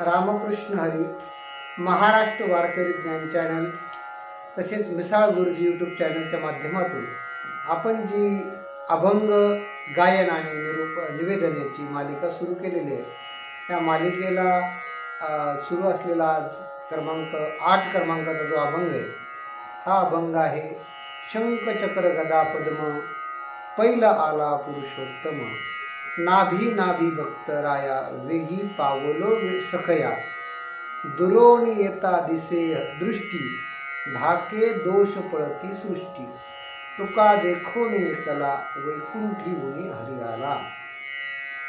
रामकृष्ण हरी महाराष्ट्र वारकरी ज्ञान चॅनल तसेच मिसाळ गुरुजी यूट्यूब चॅनलच्या माध्यमातून आपण जी अभंग गायन आणि निवेदन याची मालिका सुरू केलेली आहे, त्या मालिकेला सुरू असलेला आज क्रमांक 8 क्रमांकाचा जो अभंग आहे, हा अभंग आहे शंख चक्र गदा पद्म पहिला आला पुरुषोत्तम, नाभी नाभी भक्त राया वेगी पावलो सखया, दुरोणी येता दिसे दृष्टी धाके दोष पळती सृष्टी, तुका देखोने कला वैकुंठी उनी हरियाला।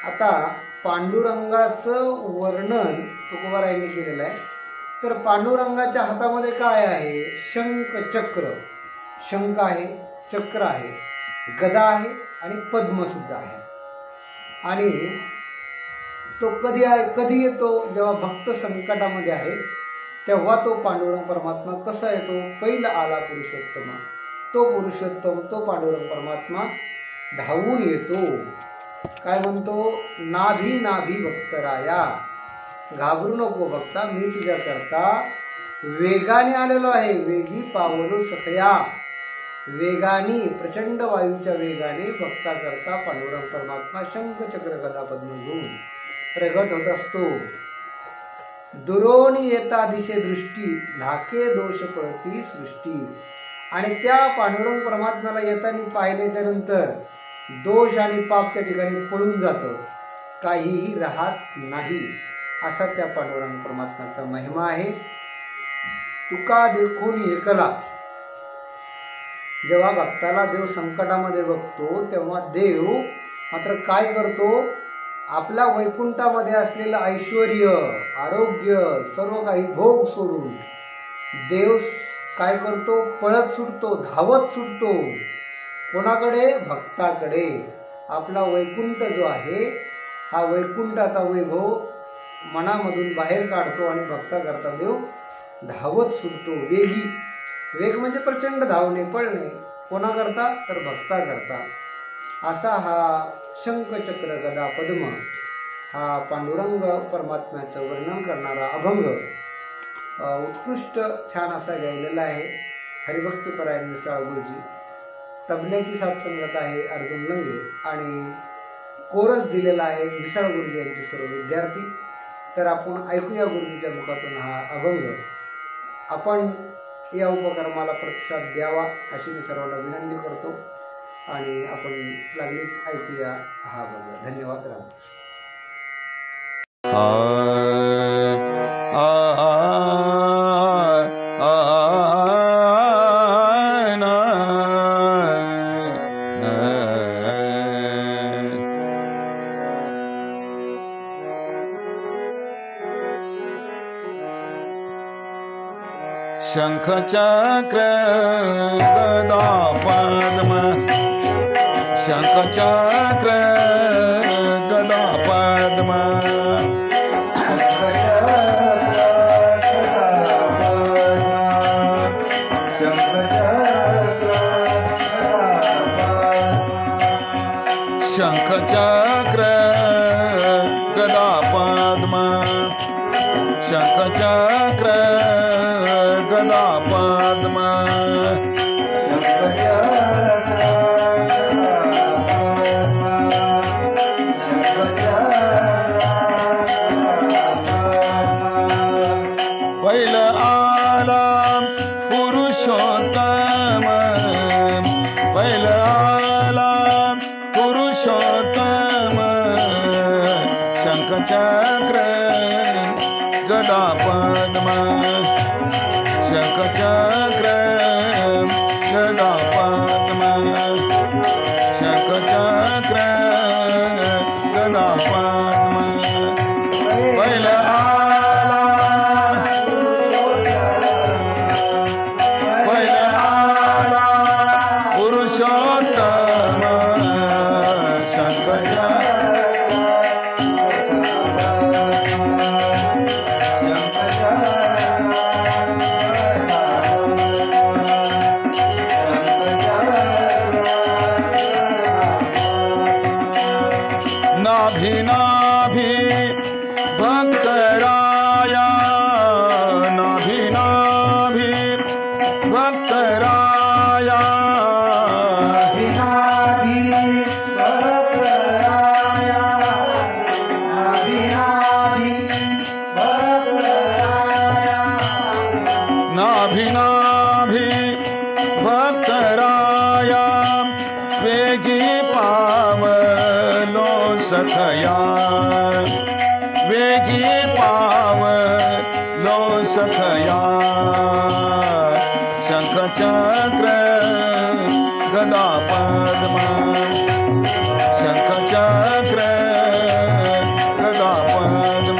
आता पांडुरंगाचं वर्णन तुकोबारायांनी केलेलं आहे। तर पांडुरंगाच्या हातामध्ये काय आहे? शंख चक्र, शंख आहे, चक्र आहे, गदा आहे आणि पद्म सुद्धा आहे। आणि तो कधी येतो? जेव्हा भक्त संकटामध्ये आहे तेव्हा तो पांडुरंग परमात्मा कसा येतो? पहिला आला पुरुषोत्तम, तो पुरुषोत्तम तो पांडुरंग परमात्मा धावून येतो। काय म्हणतो? नाभी नाभी भक्तराया, घाबरू नको भक्ता, मी तुझ्या करता वेगाने आलेलो आहे। वेगी पावलो सखया, वेगाने प्रचंड वायूच्या वेगाने भक्ता करता पांडुरंग परमात्मा शंख चक्र गदा पद्म घेऊन प्रगट होत असतो। दुरोणी येता दिसे दृष्टी धाके दोष पळती सृष्टी, आणि त्या पांडुरंग परमात्म्याला येताना पाहिल्याच्या नंतर दोष आणि पाप त्या ठिकाणी पळून जातं, काहीही राहत नाही, असा त्या पांडुरंग परमात्म्याचा महिमा आहे। तुका देखून एकला, जेव्हा भक्ताला देव संकटामध्ये बघतो तेव्हा देव मात्र काय करतो? आपल्या वैकुंठामध्ये असलेलं ऐश्वर्य, आरोग्य, सर्व काही भोग सोडून देव काय करतो? पळत सुटतो, धावत सुटतो। कोणाकडे? भक्ताकडे। आपला वैकुंठ जो आहे, हा वैकुंठाचा वैभव मनामधून बाहेर काढतो आणि भक्ता करता देव धावत सुटतो। वेगी, वेग म्हणजे प्रचंड धावणे, पळणे। कोणाकरता? तर भक्ता करता। असा हा शंख चक्र गदा पद्म हा पांडुरंग परमात्म्याचं वर्णन करणारा अभंग उत्कृष्ट छान असा गायलेला आहे हरिभक्तपरायण मिसाळ गुरुजी। तबल्याची साथ संगत आहे अर्जुन लंगे आणि कोरस दिलेला आहे मिसाळ गुरुजी यांचे सर्व विद्यार्थी। तर आपण ऐकूया गुरुजीच्या मुखातून हा अभंग। आपण या उपक्रमाला प्रतिसाद द्यावा अशी मी सर्वांना विनंती करतो आणि आपण लागलीच ऐकूया हा अभंग। धन्यवाद। रामकृष्ण। शंख चक्र गदा पद्म, शंख चक्र गदा पद्म, शंख चक्र गदा पद्म, शंख चक्र गदा पद्म, पहिला आला पुरुषोत्तम, पहिला आला पुरुषोत्तम, शंख चक्र गदा पद्म, शंख चक्र गदा पद्म, शंख चक्र गदा पद्म, पहिला आला, पहिला आला पुरुषोत्तम, शंख नाभी नाभी भक्तरा पावलो सखया शंखचक्र गदा पद्म शंखचक्र गदा पद्म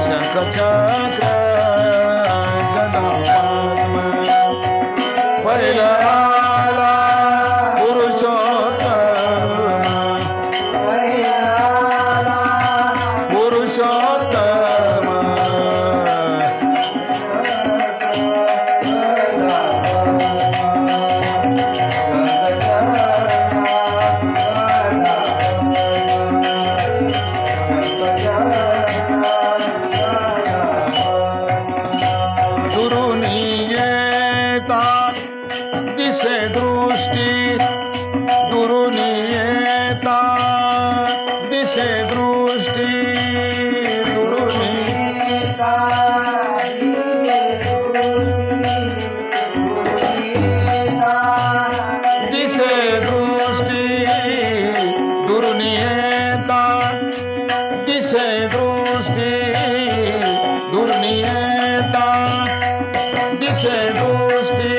शंखचक्र गदा पद्म पहिला आला पुरुषोत्तम पुरुषोत्तम दुरुनी येता दिसे दृष्टी दुरुनी येता दिसे दृष्टी दुरुनी दिसे दृष्टी दुरुनी येता दिसे दृष्टी दुरुनी येता दिसे दृष्टी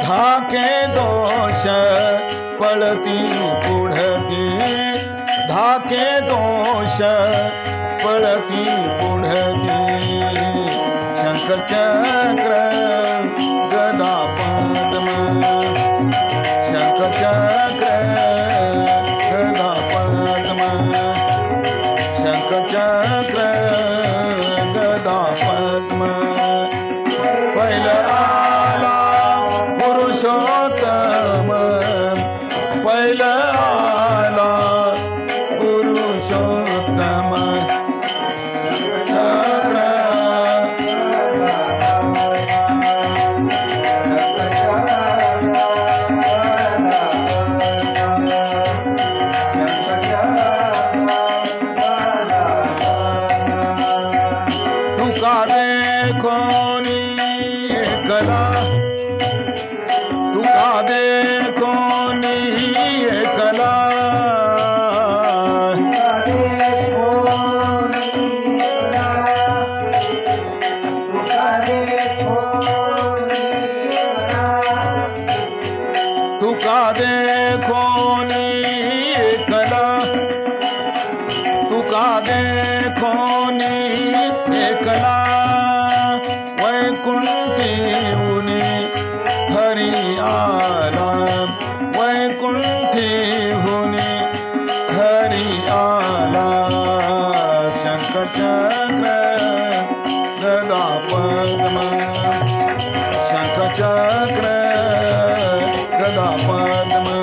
धाके दोष पळती पुढती धाके दोष पळती पुढती शंखचक्र गदा पद्म शंखचक्र गदा पद्म शंखचक्र गदा पद्म पहिला आला पुरुषोत्तम पहिला आला पुरुषोत्तम चक्र तुका देखोनी एकला तुका देखोनी एकला तुका देखोनी एकला तुका देखोनी एकला वैकुंठी हुनी हरी आला वैकुंठी हुनी हरी आला शंखचक्र गदा पद्म शंखचक्र गदा पद्म